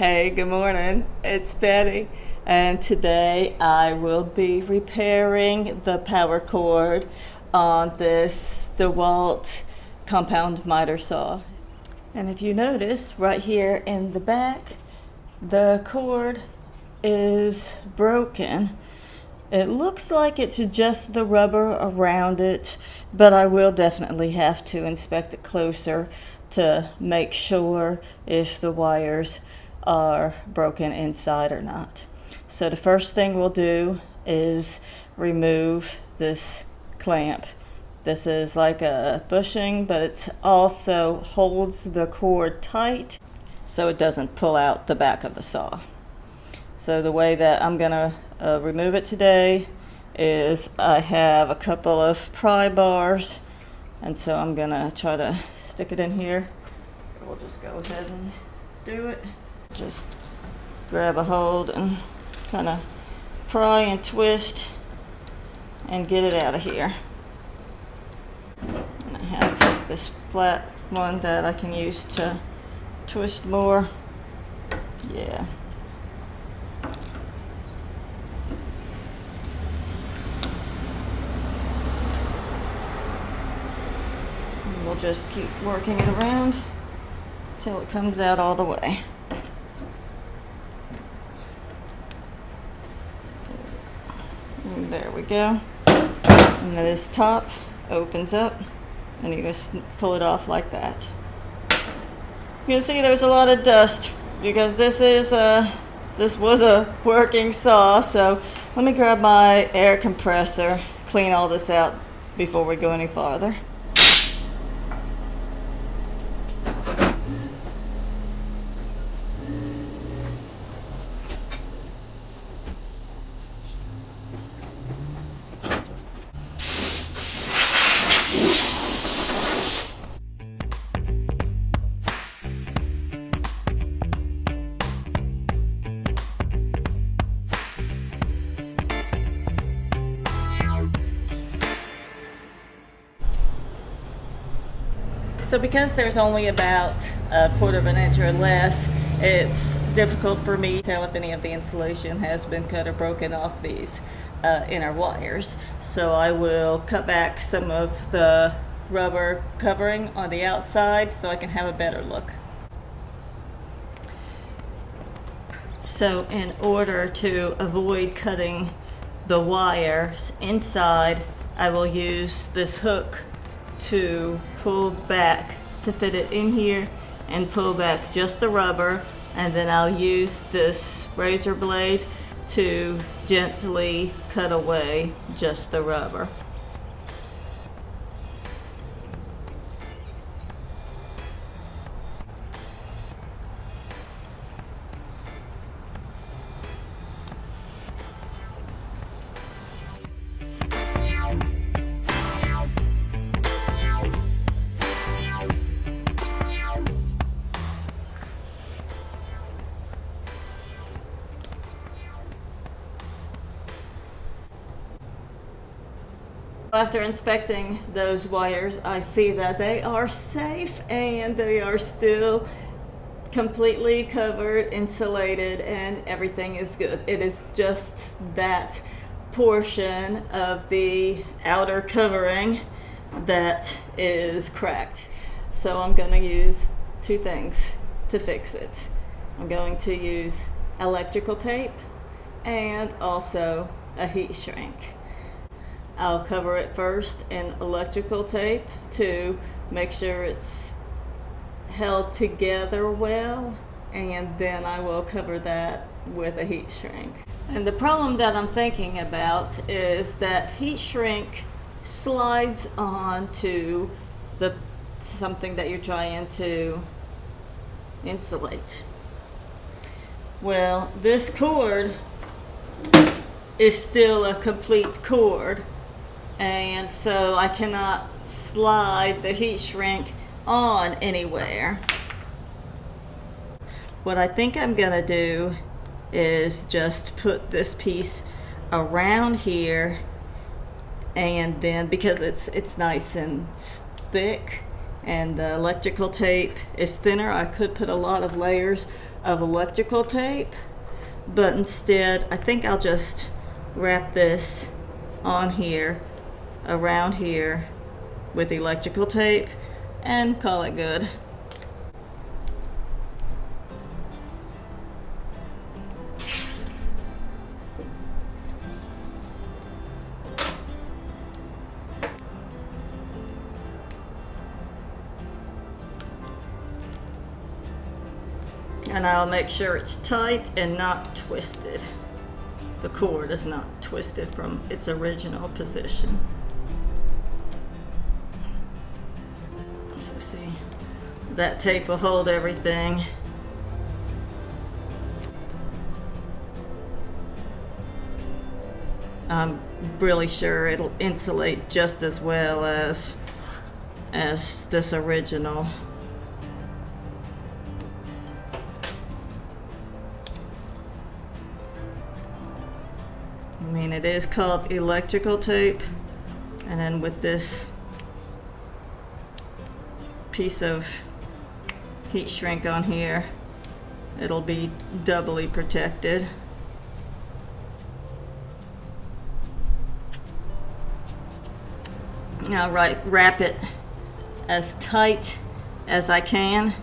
Hey, good morning. It's Betty, and today I will be repairing the power cord on this DeWalt compound miter saw. And if you notice, right here in the back, the cord is broken. It looks like it's just the rubber around it, but I will definitely have to inspect it closer to make sure if the wires are broken inside or not. So the first thing we'll do is remove this clamp. This is like a bushing, but it also holds the cord tight so it doesn't pull out the back of the saw. So the way that I'm gonna remove it today is I have a couple of pry bars, and so I'm gonna try to stick it in here. We'll just go ahead and do it. Just grab a hold and kind of pry and twist and get it out of here. And I have this flat one that I can use to twist more. Yeah. And we'll just keep working it around until it comes out all the way. And there we go. And then this top opens up and you just pull it off like that. You can see there's a lot of dust because this was a working saw, so let me grab my air compressor, clean all this out before we go any farther. So because there's only about a quarter of an inch or less, it's difficult for me to tell if any of the insulation has been cut or broken off these inner wires. So I will cut back some of the rubber covering on the outside so I can have a better look. So in order to avoid cutting the wires inside, I will use this hook to pull back to fit it in here and pull back just the rubber, and then I'll use this razor blade to gently cut away just the rubber. After inspecting those wires, I see that they are safe and they are still completely covered, insulated, and everything is good. It is just that portion of the outer covering that is cracked. So I'm going to use two things to fix it. I'm going to use electrical tape and also a heat shrink. I'll cover it first in electrical tape to make sure it's held together well, and then I will cover that with a heat shrink. And the problem that I'm thinking about is that heat shrink slides onto something that you're trying to insulate. Well, this cord is still a complete cord, and so I cannot slide the heat shrink on anywhere. What I think I'm gonna do is just put this piece around here, and then because it's nice and thick and the electrical tape is thinner, I could put a lot of layers of electrical tape, but instead I think I'll just wrap this on here, around here, with electrical tape and call it good. And I'll make sure it's tight and not twisted. The cord is not twisted from its original position. So see, that tape will hold everything. I'm really sure it'll insulate just as well as this original. I mean, it is called electrical tape, and then with this piece of heat shrink on here, it'll be doubly protected. Now wrap it as tight as I can,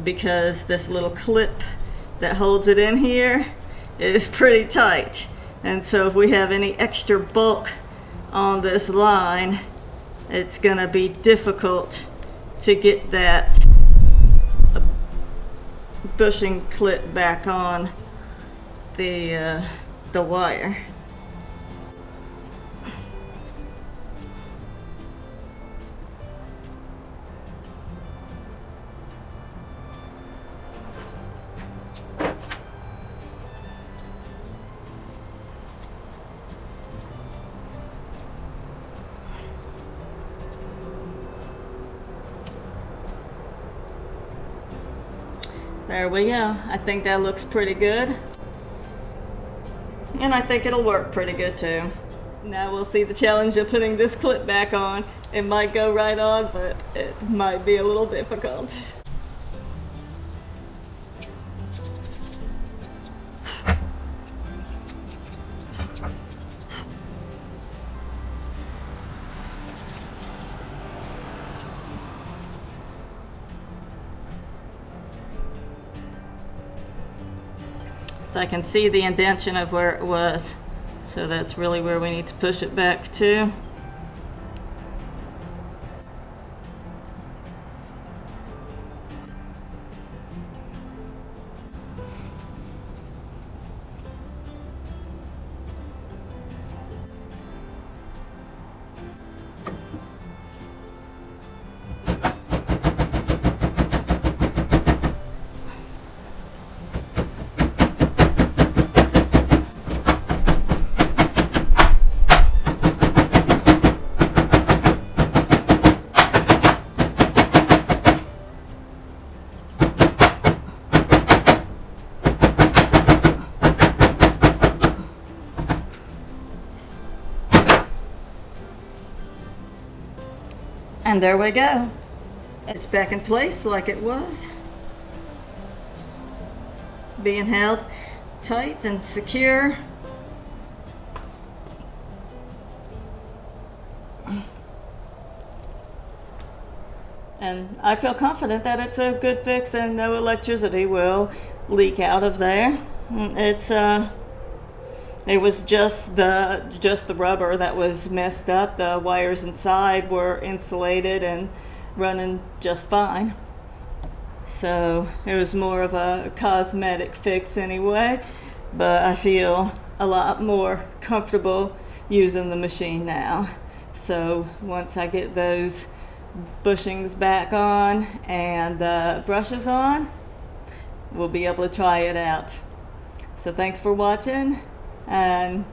because this little clip that holds it in here is pretty tight. And so if we have any extra bulk on this line, it's gonna be difficult to get that bushing clip back on the wire. There we go. I think that looks pretty good. And I think it'll work pretty good too. Now we'll see the challenge of putting this clip back on. It might go right on, but it might be a little difficult. So I can see the indentation of where it was. So that's really where we need to push it back to. And there we go. It's back in place like it was. Being held tight and secure. And I feel confident that it's a good fix and no electricity will leak out of there. It was just the rubber that was messed up. The wires inside were insulated and running just fine. So it was more of a cosmetic fix anyway, but I feel a lot more comfortable using the machine now. So once I get those bushings back on and the brushes on, we'll be able to try it out. So thanks for watching. And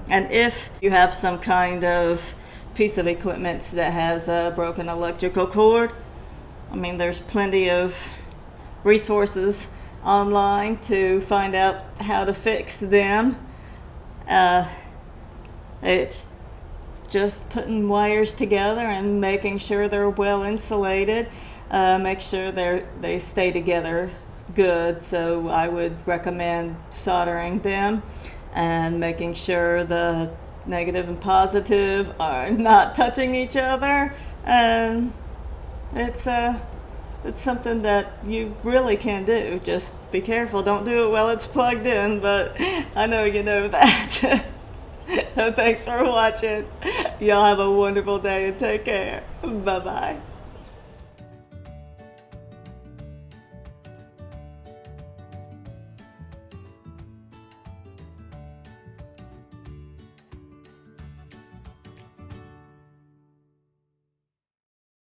if you have some kind of piece of equipment that has a broken electrical cord, I mean, there's plenty of resources online to find out how to fix them. It's just putting wires together and making sure they're well insulated. Make sure they stay together good, so I would recommend soldering them and making sure the negative and positive are not touching each other. And it's something that you really can do. Just be careful, don't do it while it's plugged in, but I know you know that. Thanks for watching. Y'all have a wonderful day and take care. Bye bye.